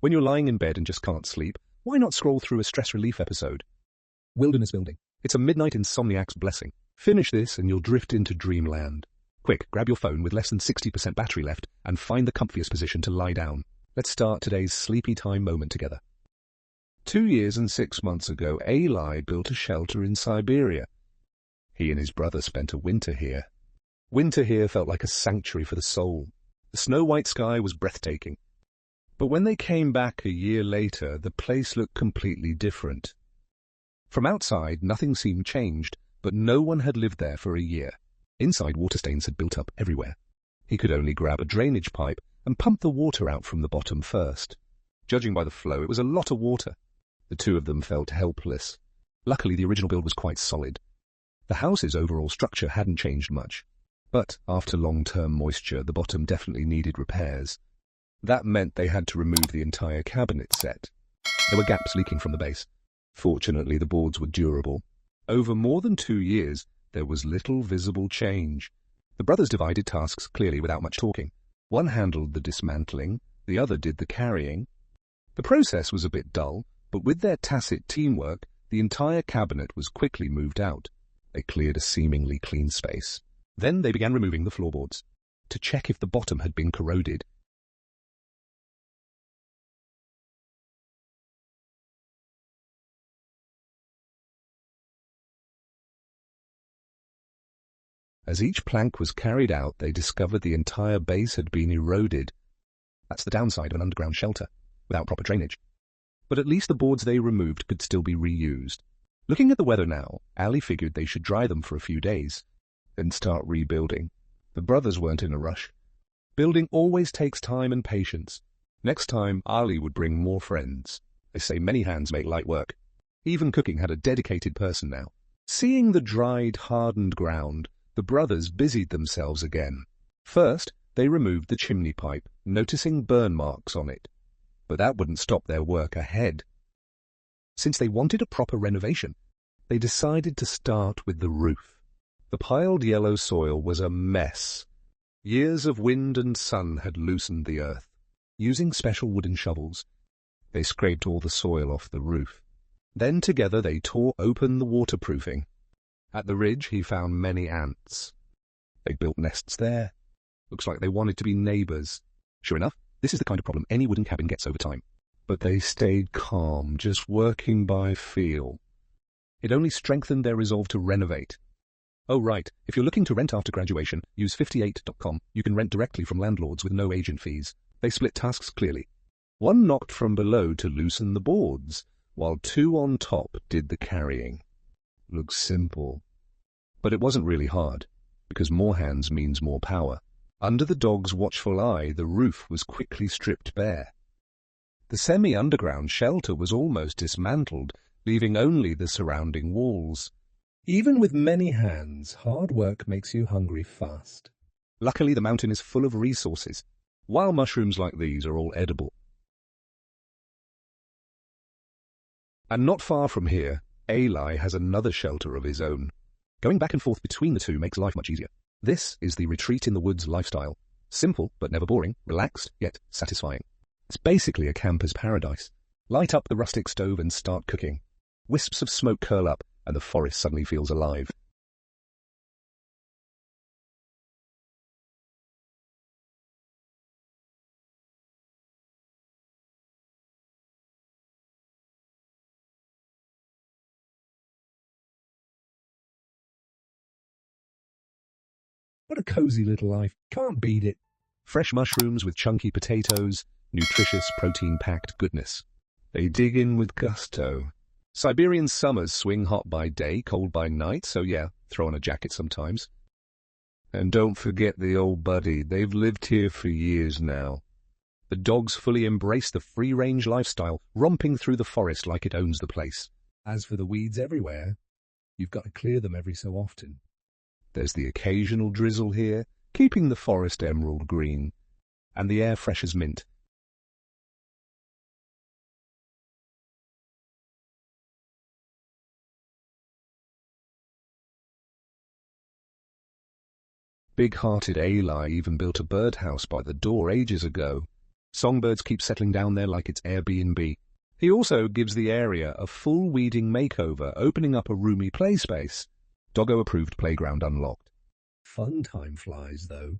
When you're lying in bed and just can't sleep, why not scroll through a stress relief episode? Wilderness building. It's a midnight insomniac's blessing. Finish this and you'll drift into dreamland. Quick, grab your phone with less than 60% battery left and find the comfiest position to lie down. Let's start today's sleepy time moment together. 2 years and 6 months ago, Eli built a shelter in Siberia. He and his brother spent a winter here. Winter here felt like a sanctuary for the soul. The snow-white sky was breathtaking. But when they came back a year later, the place looked completely different. From outside, nothing seemed changed, but no one had lived there for a year. Inside, water stains had built up everywhere. He could only grab a drainage pipe and pump the water out from the bottom first. Judging by the flow, it was a lot of water. The two of them felt helpless. Luckily, the original build was quite solid. The house's overall structure hadn't changed much. But after long-term moisture, the bottom definitely needed repairs. That meant they had to remove the entire cabinet set. There were gaps leaking from the base. Fortunately, the boards were durable. Over more than 2 years, there was little visible change. The brothers divided tasks clearly without much talking. One handled the dismantling, the other did the carrying. The process was a bit dull, but with their tacit teamwork, the entire cabinet was quickly moved out. They cleared a seemingly clean space. Then they began removing the floorboards to check if the bottom had been corroded. As each plank was carried out, they discovered the entire base had been eroded. That's the downside of an underground shelter, without proper drainage. But at least the boards they removed could still be reused. Looking at the weather now, Ali figured they should dry them for a few days, then start rebuilding. The brothers weren't in a rush. Building always takes time and patience. Next time, Ali would bring more friends. They say many hands make light work. Even cooking had a dedicated person now. Seeing the dried, hardened ground, the brothers busied themselves again. First, they removed the chimney pipe, noticing burn marks on it. But that wouldn't stop their work ahead. Since they wanted a proper renovation, they decided to start with the roof. The piled yellow soil was a mess. Years of wind and sun had loosened the earth. Using special wooden shovels, they scraped all the soil off the roof. Then together they tore open the waterproofing. At the ridge, he found many ants. They built nests there. Looks like they wanted to be neighbors. Sure enough, this is the kind of problem any wooden cabin gets over time. But they stayed calm, just working by feel. It only strengthened their resolve to renovate. Oh right, if you're looking to rent after graduation, use 58.com. You can rent directly from landlords with no agent fees. They split tasks clearly. One knocked from below to loosen the boards, while two on top did the carrying. Looks simple. But it wasn't really hard, because more hands means more power. Under the dog's watchful eye, the roof was quickly stripped bare. The semi-underground shelter was almost dismantled, leaving only the surrounding walls. Even with many hands, hard work makes you hungry fast. Luckily, the mountain is full of resources. Wild mushrooms like these are all edible. And not far from here, Eli has another shelter of his own. Going back and forth between the two makes life much easier. This is the retreat in the woods lifestyle. Simple, but never boring, relaxed, yet satisfying. It's basically a camper's paradise. Light up the rustic stove and start cooking. Wisps of smoke curl up, and the forest suddenly feels alive. What a cozy little life. Can't beat it. Fresh mushrooms with chunky potatoes, nutritious, protein-packed goodness. They dig in with gusto. Siberian summers swing hot by day, cold by night, so yeah, throw on a jacket sometimes. And don't forget the old buddy. They've lived here for years now. The dogs fully embrace the free-range lifestyle, romping through the forest like it owns the place. As for the weeds everywhere, you've got to clear them every so often. There's the occasional drizzle here, keeping the forest emerald green, and the air fresh as mint. Big-hearted Eli even built a birdhouse by the door ages ago. Songbirds keep settling down there like it's Airbnb. He also gives the area a full weeding makeover, opening up a roomy play space. Doggo-approved playground unlocked. Fun time flies, though.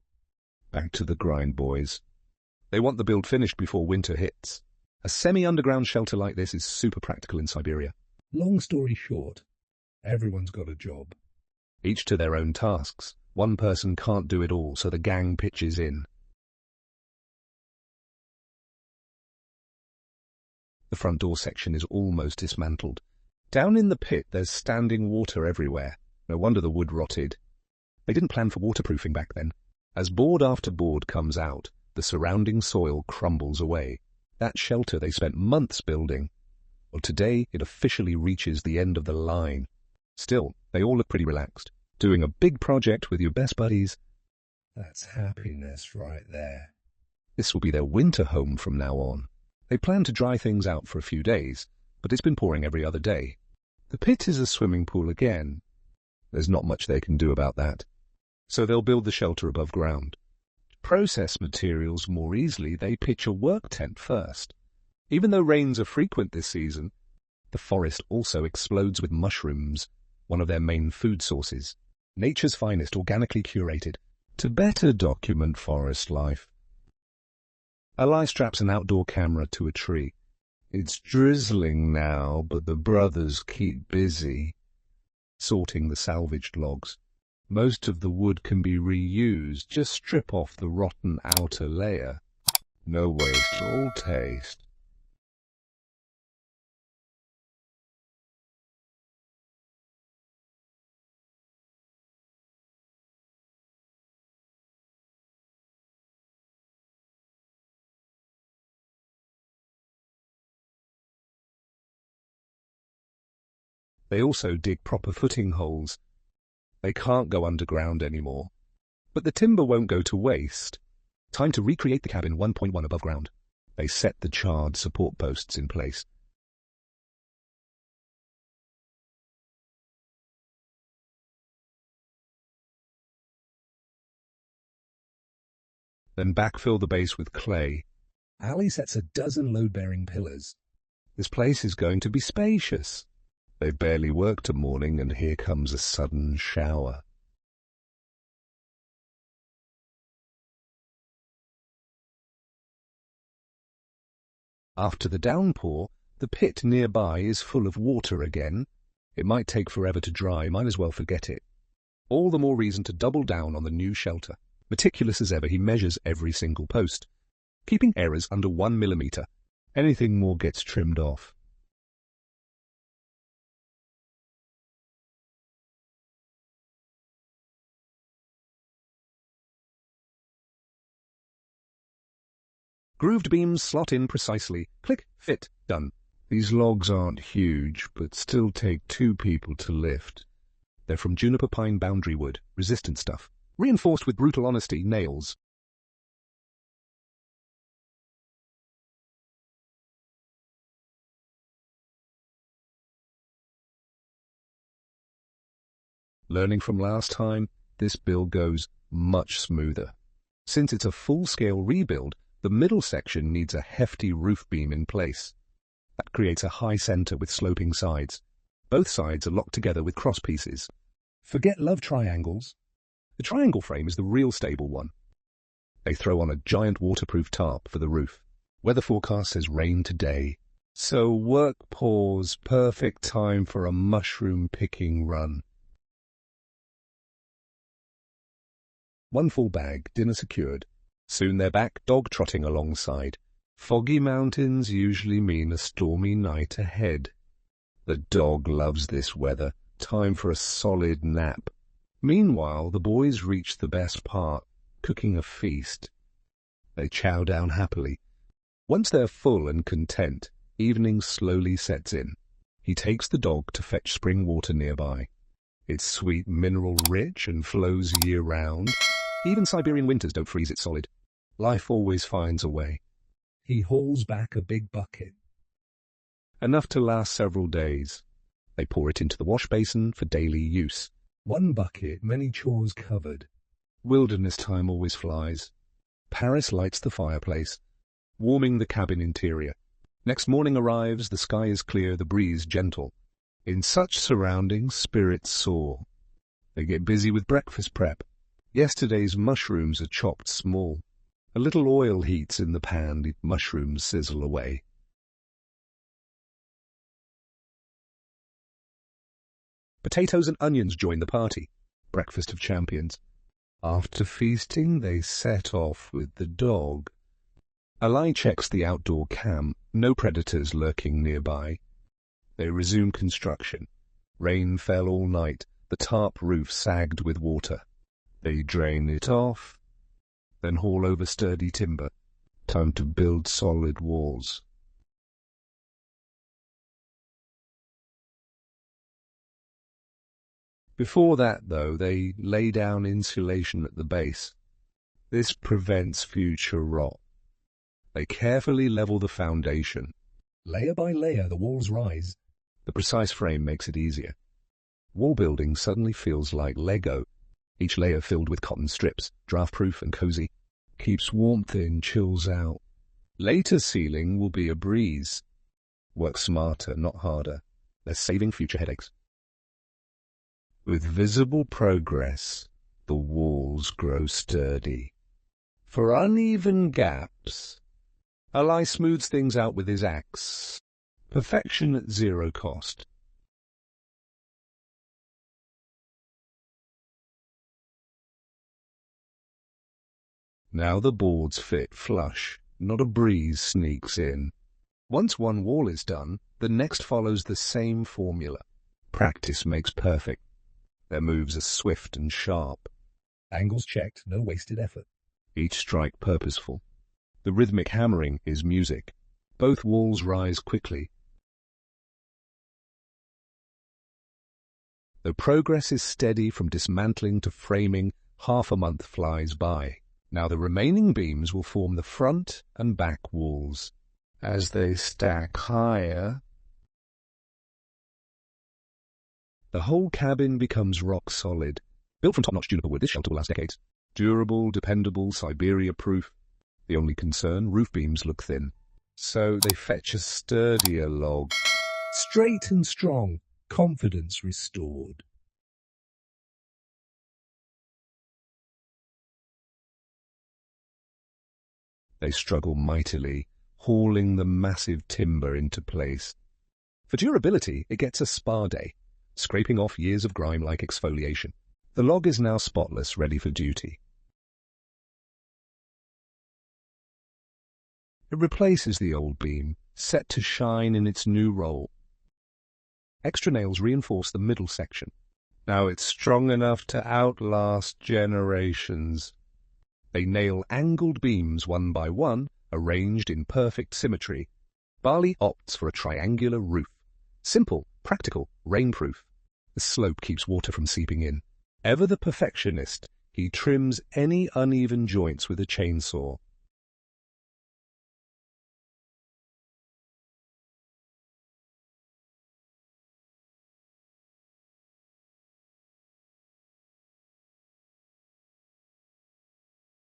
Back to the grind, boys. They want the build finished before winter hits. A semi-underground shelter like this is super practical in Siberia. Long story short, everyone's got a job. Each to their own tasks. One person can't do it all, so the gang pitches in. The front door section is almost dismantled. Down in the pit there's standing water everywhere. No wonder the wood rotted. They didn't plan for waterproofing back then. As board after board comes out, the surrounding soil crumbles away. That shelter they spent months building. Well, today it officially reaches the end of the line. Still, they all look pretty relaxed. Doing a big project with your best buddies. That's happiness right there. This will be their winter home from now on. They plan to dry things out for a few days, but it's been pouring every other day. The pit is a swimming pool again. There's not much they can do about that. So they'll build the shelter above ground. To process materials more easily, they pitch a work tent first. Even though rains are frequent this season, the forest also explodes with mushrooms, one of their main food sources. Nature's finest, organically curated, to better document forest life. Ali straps an outdoor camera to a tree. It's drizzling now, but the brothers keep busy, sorting the salvaged logs. Most of the wood can be reused, just strip off the rotten outer layer. No waste, all taste. They also dig proper footing holes. They can't go underground anymore. But the timber won't go to waste. Time to recreate the cabin 1.1 above ground. They set the charred support posts in place. Then backfill the base with clay. Ali sets a dozen load-bearing pillars. This place is going to be spacious. They've barely worked a morning, and here comes a sudden shower. After the downpour, the pit nearby is full of water again. It might take forever to dry, might as well forget it. All the more reason to double down on the new shelter. Meticulous as ever, he measures every single post, keeping errors under 1 millimeter. Anything more gets trimmed off. Grooved beams slot in precisely. Click, fit, done. These logs aren't huge, but still take 2 people to lift. They're from juniper pine boundary wood, resistant stuff, reinforced with brutal honesty nails. Learning from last time, this build goes much smoother. Since it's a full-scale rebuild, the middle section needs a hefty roof beam in place. That creates a high center with sloping sides. Both sides are locked together with cross pieces. Forget love triangles. The triangle frame is the real stable one. They throw on a giant waterproof tarp for the roof. Weather forecast says rain today. So work pause, perfect time for a mushroom picking run. One full bag, dinner secured. Soon they're back, dog trotting alongside. Foggy mountains usually mean a stormy night ahead. The dog loves this weather. Time for a solid nap. Meanwhile, the boys reach the best part, cooking a feast. They chow down happily. Once they're full and content, evening slowly sets in. He takes the dog to fetch spring water nearby. It's sweet, mineral-rich and flows year-round. Even Siberian winters don't freeze it solid. Life always finds a way. He hauls back a big bucket. Enough to last several days. They pour it into the wash basin for daily use. 1 bucket, many chores covered. Wilderness time always flies. Paris lights the fireplace. warming the cabin interior. Next morning arrives, the sky is clear, the breeze gentle. In such surroundings, spirits soar. They get busy with breakfast prep. Yesterday's mushrooms are chopped small. A little oil heats in the pan, the mushrooms sizzle away. Potatoes and onions join the party. Breakfast of champions. After feasting, they set off with the dog. Ali checks the outdoor cam, no predators lurking nearby. They resume construction. Rain fell all night, the tarp roof sagged with water. They drain it off, then haul over sturdy timber. Time to build solid walls. Before that, though, they lay down insulation at the base. This prevents future rot. They carefully level the foundation. Layer by layer, the walls rise. The precise frame makes it easier. Wall building suddenly feels like Lego, each layer filled with cotton strips, draft-proof and cozy. Keeps warmth in, chills out. Later ceiling will be a breeze. Work smarter, not harder. They're saving future headaches. With visible progress, the walls grow sturdy. For uneven gaps, Ali smooths things out with his axe. Perfection at zero cost. Now the boards fit flush, not a breeze sneaks in. Once one wall is done, the next follows the same formula. Practice makes perfect. Their moves are swift and sharp. Angles checked, no wasted effort. Each strike purposeful. The rhythmic hammering is music. Both walls rise quickly. Though progress is steady from dismantling to framing, half a month flies by. Now the remaining beams will form the front and back walls. As they stack higher, the whole cabin becomes rock solid. Built from top-notch juniper wood, this shelter will last decades. Durable, dependable, Siberia-proof. The only concern, roof beams look thin. So they fetch a sturdier log. Straight and strong, confidence restored. They struggle mightily, hauling the massive timber into place. For durability, it gets a spa day, scraping off years of grime like exfoliation. The log is now spotless, ready for duty. It replaces the old beam, set to shine in its new role. Extra nails reinforce the middle section. Now it's strong enough to outlast generations. They nail angled beams one by one, arranged in perfect symmetry. Bali opts for a triangular roof. Simple, practical, rainproof. The slope keeps water from seeping in. Ever the perfectionist, he trims any uneven joints with a chainsaw.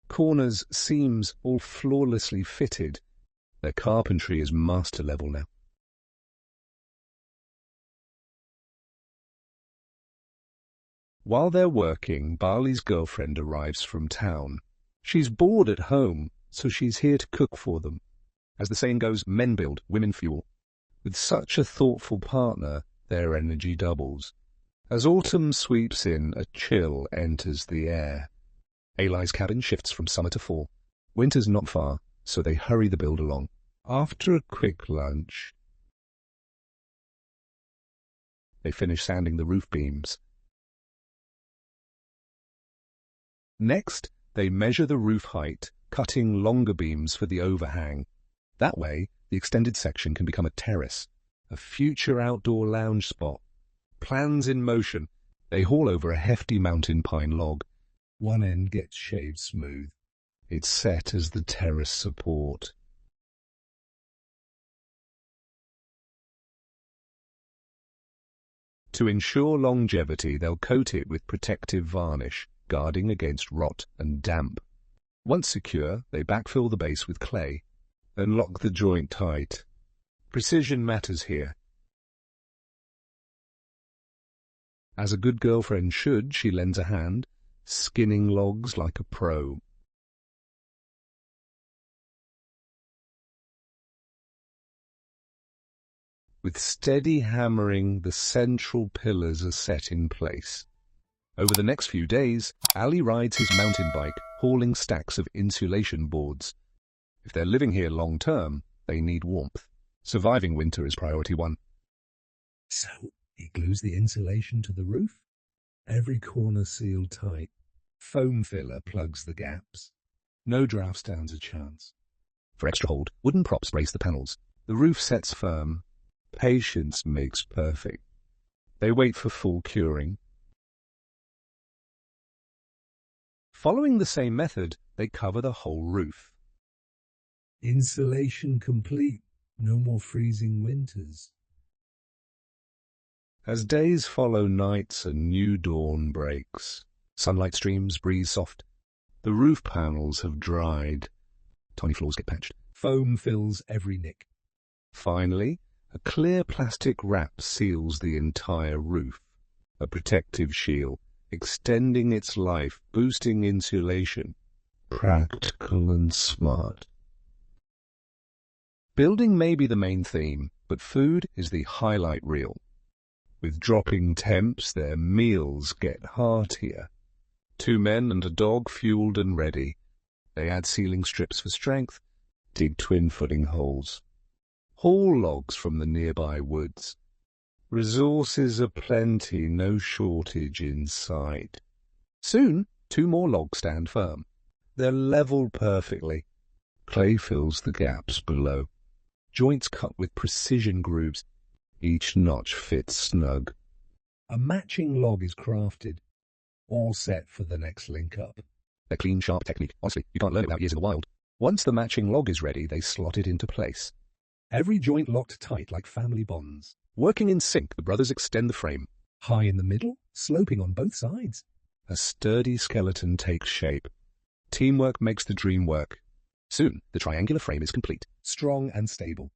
Corners, seams, all flawlessly fitted. Their carpentry is master level now. While they're working, Bali's girlfriend arrives from town. She's bored at home, so she's here to cook for them. As the saying goes, men build, women fuel. With such a thoughtful partner, their energy doubles. As autumn sweeps in, a chill enters the air. Ali's cabin shifts from summer to fall. Winter's not far, so they hurry the build along. After a quick lunch, they finish sanding the roof beams. Next, they measure the roof height, cutting longer beams for the overhang. That way, the extended section can become a terrace, a future outdoor lounge spot. Plans in motion, they haul over a hefty mountain pine log. One end gets shaved smooth. It's set as the terrace support. To ensure longevity, they'll coat it with protective varnish, guarding against rot and damp. Once secure, they backfill the base with clay. and lock the joint tight. Precision matters here. As a good girlfriend should, she lends a hand, skinning logs like a pro. With steady hammering, the central pillars are set in place. Over the next few days, Ali rides his mountain bike, hauling stacks of insulation boards. If they're living here long-term, they need warmth. Surviving winter is priority one. So, he glues the insulation to the roof, every corner sealed tight. Foam filler plugs the gaps. No draft stands a chance. For extra hold, wooden props brace the panels. The roof sets firm. Patience makes perfect. They wait for full curing. Following the same method, they cover the whole roof. Insulation complete. No more freezing winters. As days follow nights, a new dawn breaks. Sunlight streams, breeze soft. The roof panels have dried. Tiny floors get patched. Foam fills every nick. Finally, a clear plastic wrap seals the entire roof. A protective shield, extending its life, boosting insulation. Practical and smart. Building may be the main theme, but food is the highlight reel. With dropping temps, their meals get heartier. 2 men and a dog fueled and ready. They add ceiling strips for strength, dig twin footing holes. Haul logs from the nearby woods. Resources are plenty, no shortage in sight. Soon, 2 more logs stand firm. They're leveled perfectly. Clay fills the gaps below. Joints cut with precision grooves. Each notch fits snug. A matching log is crafted, all set for the next link-up. A clean, sharp technique. Honestly, you can't learn it without years in the wild. Once the matching log is ready, they slot it into place. Every joint locked tight like family bonds. Working in sync, the brothers extend the frame. High in the middle, sloping on both sides. A sturdy skeleton takes shape. Teamwork makes the dream work. Soon, the triangular frame is complete. Strong and stable.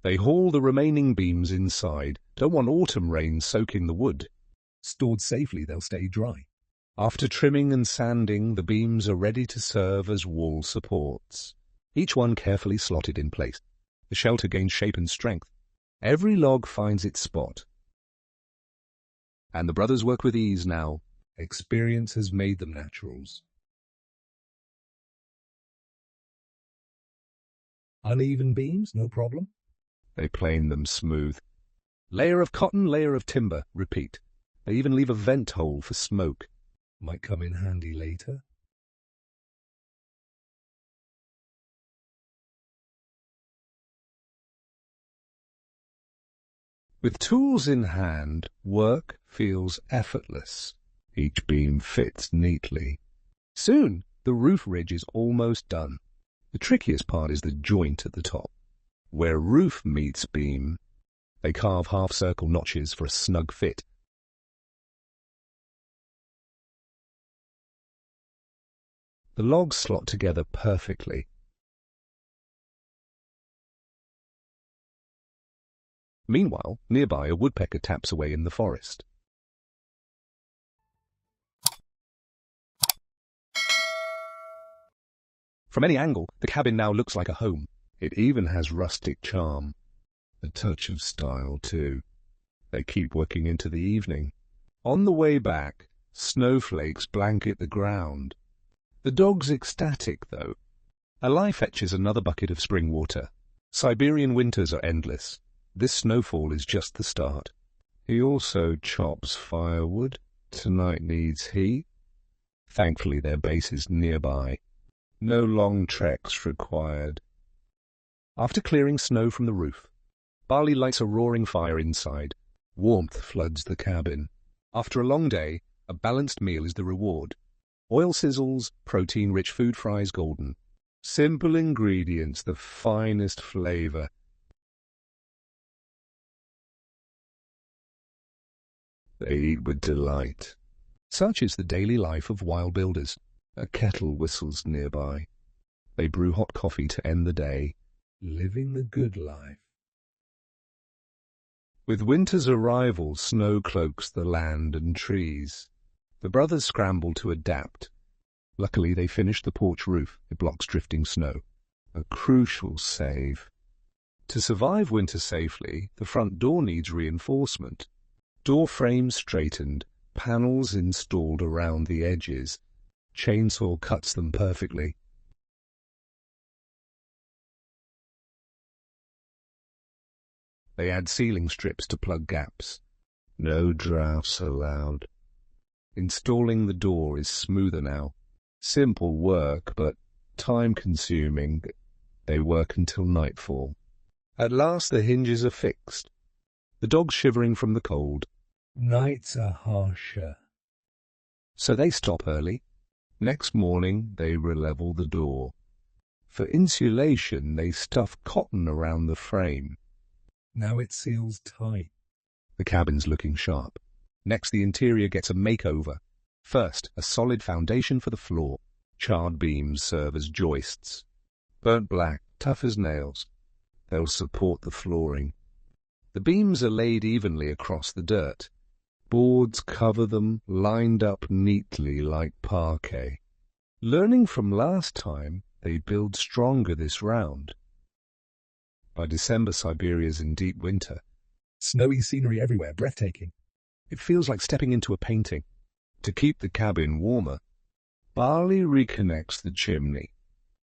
They haul the remaining beams inside. Don't want autumn rain soaking the wood. Stored safely, they'll stay dry. After trimming and sanding, the beams are ready to serve as wall supports. Each one carefully slotted in place. The shelter gains shape and strength. Every log finds its spot. And the brothers work with ease now. Experience has made them naturals. Uneven beams, no problem. They plane them smooth. Layer of cotton, layer of timber, repeat. They even leave a vent hole for smoke. Might come in handy later. With tools in hand, work feels effortless. Each beam fits neatly. Soon, the roof ridge is almost done. The trickiest part is the joint at the top. Where roof meets beam, they carve half-circle notches for a snug fit. The logs slot together perfectly. Meanwhile, nearby a woodpecker taps away in the forest. From any angle, the cabin now looks like a home. It even has rustic charm. A touch of style, too. They keep working into the evening. On the way back, snowflakes blanket the ground. The dog's ecstatic, though. Ali fetches another bucket of spring water. Siberian winters are endless. This snowfall is just the start. He also chops firewood. Tonight needs heat. Thankfully, their base is nearby. No long treks required. After clearing snow from the roof, Barley lights a roaring fire inside. Warmth floods the cabin. After a long day, a balanced meal is the reward. Oil sizzles, protein-rich food fries golden. Simple ingredients, the finest flavor. They eat with delight. Such is the daily life of wild builders. A kettle whistles nearby. They brew hot coffee to end the day. living the good life. With winter's arrival, snow cloaks the land and trees. The brothers scramble to adapt. Luckily, they finish the porch roof. It blocks drifting snow. A crucial save. To survive winter safely, the front door needs reinforcement. Door frames straightened, panels installed around the edges. Chainsaw cuts them perfectly. They add ceiling strips to plug gaps. No drafts allowed. Installing the door is smoother now. Simple work, but time-consuming. They work until nightfall. At last the hinges are fixed. The dog's shivering from the cold. Nights are harsher. So they stop early. Next morning they re-level the door. For insulation they stuff cotton around the frame. Now it seals tight. The cabin's looking sharp. Next the interior gets a makeover. First, a solid foundation for the floor. Charred beams serve as joists. Burnt black, tough as nails. They'll support the flooring. The beams are laid evenly across the dirt. Boards cover them, lined up neatly like parquet. Learning from last time, they build stronger this round. By December, Siberia's in deep winter. Snowy scenery everywhere, breathtaking. It feels like stepping into a painting. To keep the cabin warmer, Barley reconnects the chimney.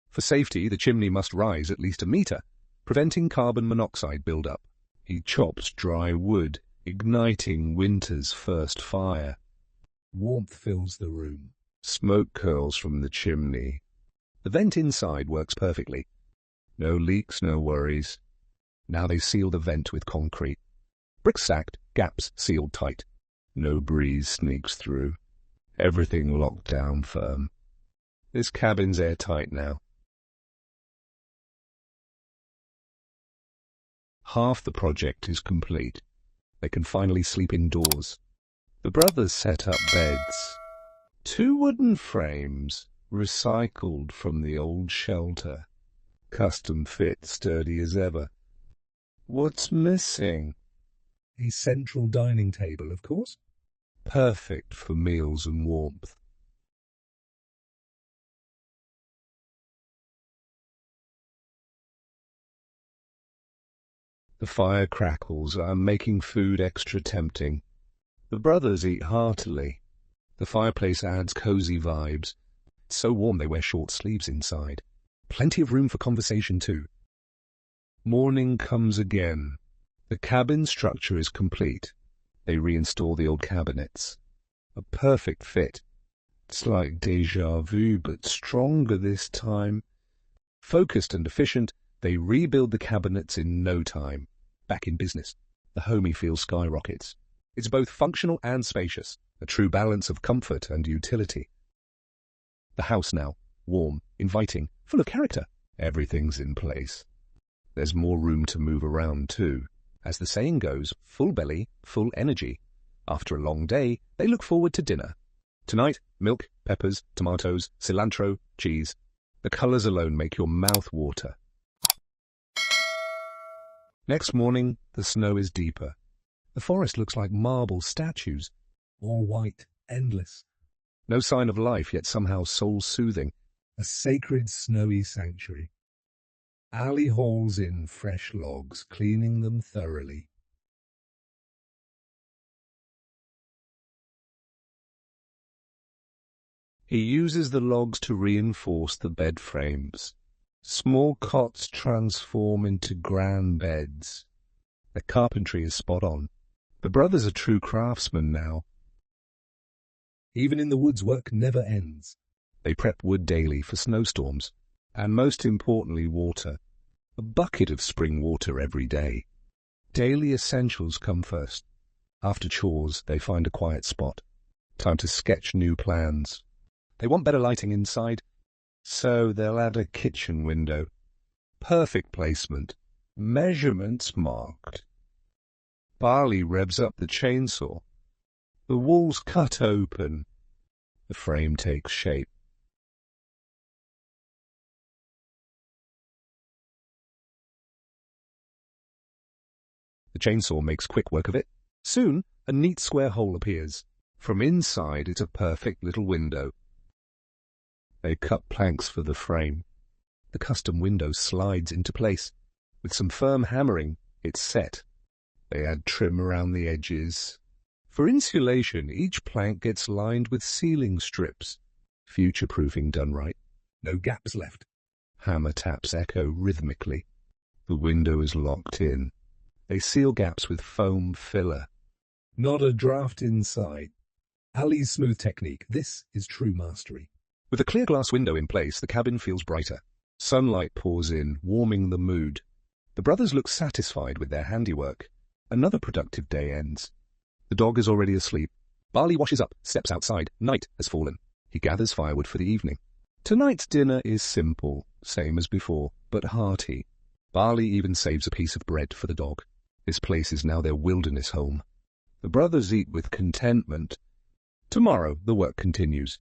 For safety, the chimney must rise at least a meter, preventing carbon monoxide buildup. He chops dry wood, igniting winter's first fire. Warmth fills the room. Smoke curls from the chimney. The vent inside works perfectly. No leaks, no worries. Now they seal the vent with concrete. Bricks stacked, gaps sealed tight. No breeze sneaks through. Everything locked down firm. This cabin's airtight now. Half the project is complete. They can finally sleep indoors. The brothers set up beds. 2 wooden frames, recycled from the old shelter. Custom fit, sturdy as ever. What's missing? A central dining table, of course. Perfect for meals and warmth. The fire crackles are making food extra tempting. The brothers eat heartily. The fireplace adds cozy vibes. It's so warm they wear short sleeves inside. Plenty of room for conversation too. Morning comes again. The cabin structure is complete. They reinstall the old cabinets. A perfect fit. It's like déjà vu, but stronger this time. Focused and efficient, they rebuild the cabinets in no time. Back in business. The homey feel skyrockets. It's both functional and spacious, a true balance of comfort and utility. The house now, warm, inviting, full of character. Everything's in place. There's more room to move around too. As the saying goes, full belly, full energy. After a long day, they look forward to dinner. Tonight, milk, peppers, tomatoes, cilantro, cheese. The colors alone make your mouth water. Next morning, the snow is deeper. The forest looks like marble statues. All white, endless. No sign of life, yet somehow soul-soothing. A sacred snowy sanctuary. Ali hauls in fresh logs, cleaning them thoroughly. He uses the logs to reinforce the bed frames. Small cots transform into grand beds. The carpentry is spot on. The brothers are true craftsmen now. Even in the woods, work never ends. They prep wood daily for snowstorms, and most importantly, water. A bucket of spring water every day. Daily essentials come first. After chores, they find a quiet spot. Time to sketch new plans. They want better lighting inside, so they'll add a kitchen window. Perfect placement. Measurements marked. Barley revs up the chainsaw. The walls cut open. The frame takes shape. The chainsaw makes quick work of it. Soon, a neat square hole appears. From inside, it's a perfect little window. They cut planks for the frame. The custom window slides into place. With some firm hammering, it's set. They add trim around the edges. For insulation, each plank gets lined with sealing strips. Future-proofing done right. No gaps left. Hammer taps echo rhythmically. The window is locked in. They seal gaps with foam filler. Not a draft inside. Ali's smooth technique. This is true mastery. With a clear glass window in place, the cabin feels brighter. Sunlight pours in, warming the mood. The brothers look satisfied with their handiwork. Another productive day ends. The dog is already asleep. Barley washes up, steps outside. Night has fallen. He gathers firewood for the evening. Tonight's dinner is simple, same as before, but hearty. Barley even saves a piece of bread for the dog. This place is now their wilderness home. The brothers eat with contentment. Tomorrow, the work continues.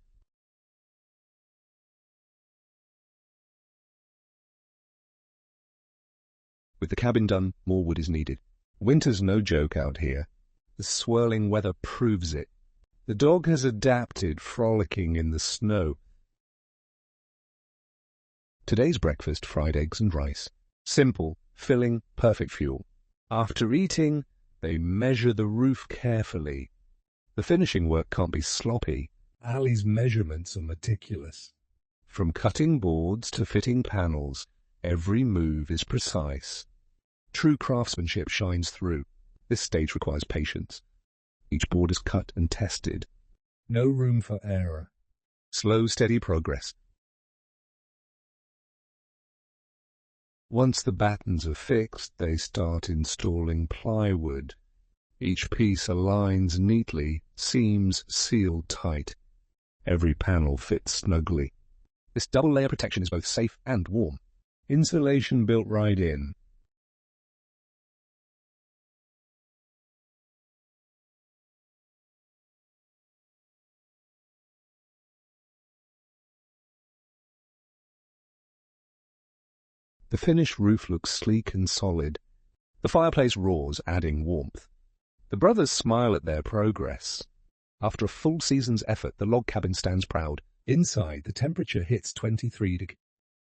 With the cabin done, more wood is needed. Winter's no joke out here. The swirling weather proves it. The dog has adapted, frolicking in the snow. Today's breakfast, fried eggs and rice. Simple, filling, perfect fuel. After eating, they measure the roof carefully. The finishing work can't be sloppy. Ali's measurements are meticulous. From cutting boards to fitting panels, every move is precise. True craftsmanship shines through. This stage requires patience. Each board is cut and tested. No room for error. Slow, steady progress. Once the battens are fixed, they start installing plywood. Each piece aligns neatly, seams sealed tight. Every panel fits snugly. This double-layer protection is both safe and warm. Insulation built right in. The finished roof looks sleek and solid. The fireplace roars, adding warmth. The brothers smile at their progress. After a full season's effort, the log cabin stands proud. Inside, the temperature hits 23 degrees.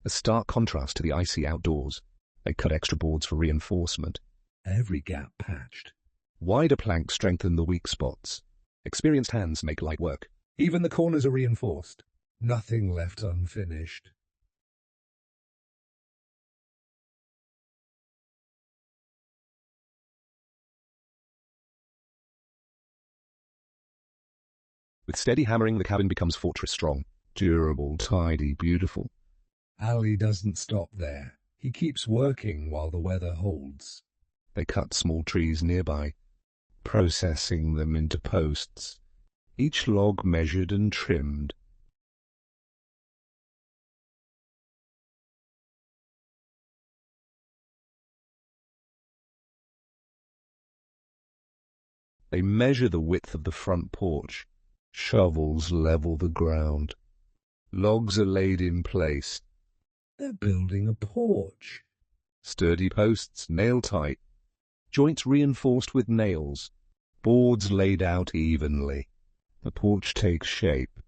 A stark contrast to the icy outdoors. They cut extra boards for reinforcement. Every gap patched. Wider planks strengthen the weak spots. Experienced hands make light work. Even the corners are reinforced. Nothing left unfinished. With steady hammering, the cabin becomes fortress strong. Durable, tidy, beautiful. Ali doesn't stop there. He keeps working while the weather holds. They cut small trees nearby, processing them into posts, each log measured and trimmed. They measure the width of the front porch. Shovels level the ground. Logs are laid in place. They're building a porch. Sturdy posts, nail-tight. Joints reinforced with nails. Boards laid out evenly. The porch takes shape.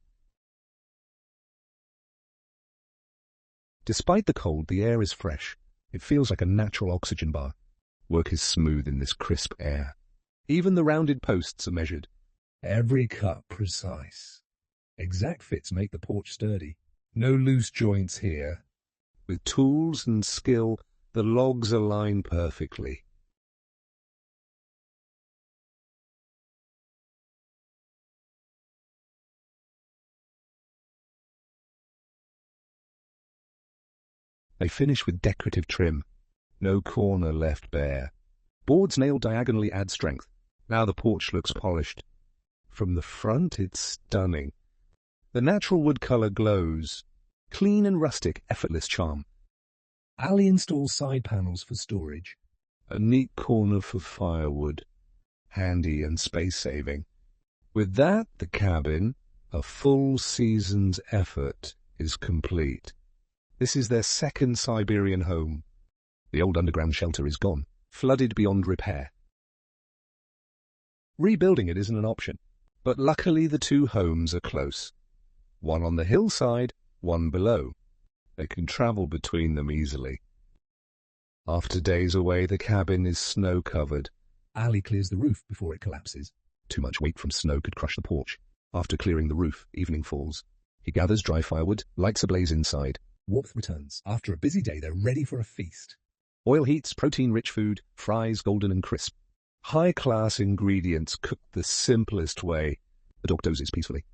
Despite the cold, the air is fresh. It feels like a natural oxygen bar. Work is smooth in this crisp air. Even the rounded posts are measured. Every cut precise. Exact fits make the porch sturdy. No loose joints here. With tools and skill, the logs align perfectly. They finish with decorative trim. No corner left bare. Boards nailed diagonally add strength. Now the porch looks polished. From the front, it's stunning. The natural wood color glows. Clean and rustic, effortless charm. Ali installs side panels for storage. A neat corner for firewood. Handy and space-saving. With that, the cabin, a full season's effort, is complete. This is their second Siberian home. The old underground shelter is gone, flooded beyond repair. Rebuilding it isn't an option. But luckily the two homes are close. One on the hillside, one below. They can travel between them easily. After days away, the cabin is snow-covered. Ali clears the roof before it collapses. Too much weight from snow could crush the porch. After clearing the roof, evening falls. He gathers dry firewood, lights a blaze inside. Warmth returns. After a busy day, they're ready for a feast. Oil heats protein-rich food, fries golden and crisp. High-class ingredients cooked the simplest way. The dog dozes peacefully.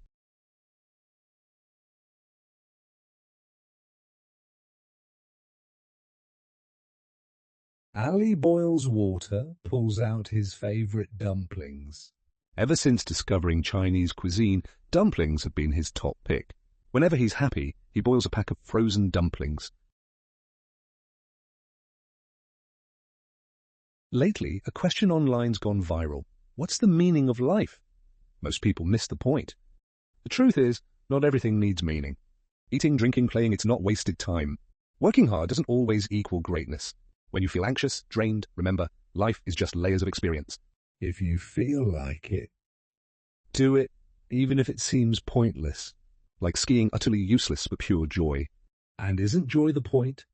Ali boils water, pulls out his favorite dumplings. Ever since discovering Chinese cuisine, dumplings have been his top pick. Whenever he's happy, he boils a pack of frozen dumplings. Lately, a question online's gone viral. What's the meaning of life? Most people miss the point. The truth is, not everything needs meaning. Eating, drinking, playing, it's not wasted time. Working hard doesn't always equal greatness. When you feel anxious, drained, remember, life is just layers of experience. If you feel like it, do it, even if it seems pointless. Like skiing, utterly useless but pure joy. And isn't joy the point?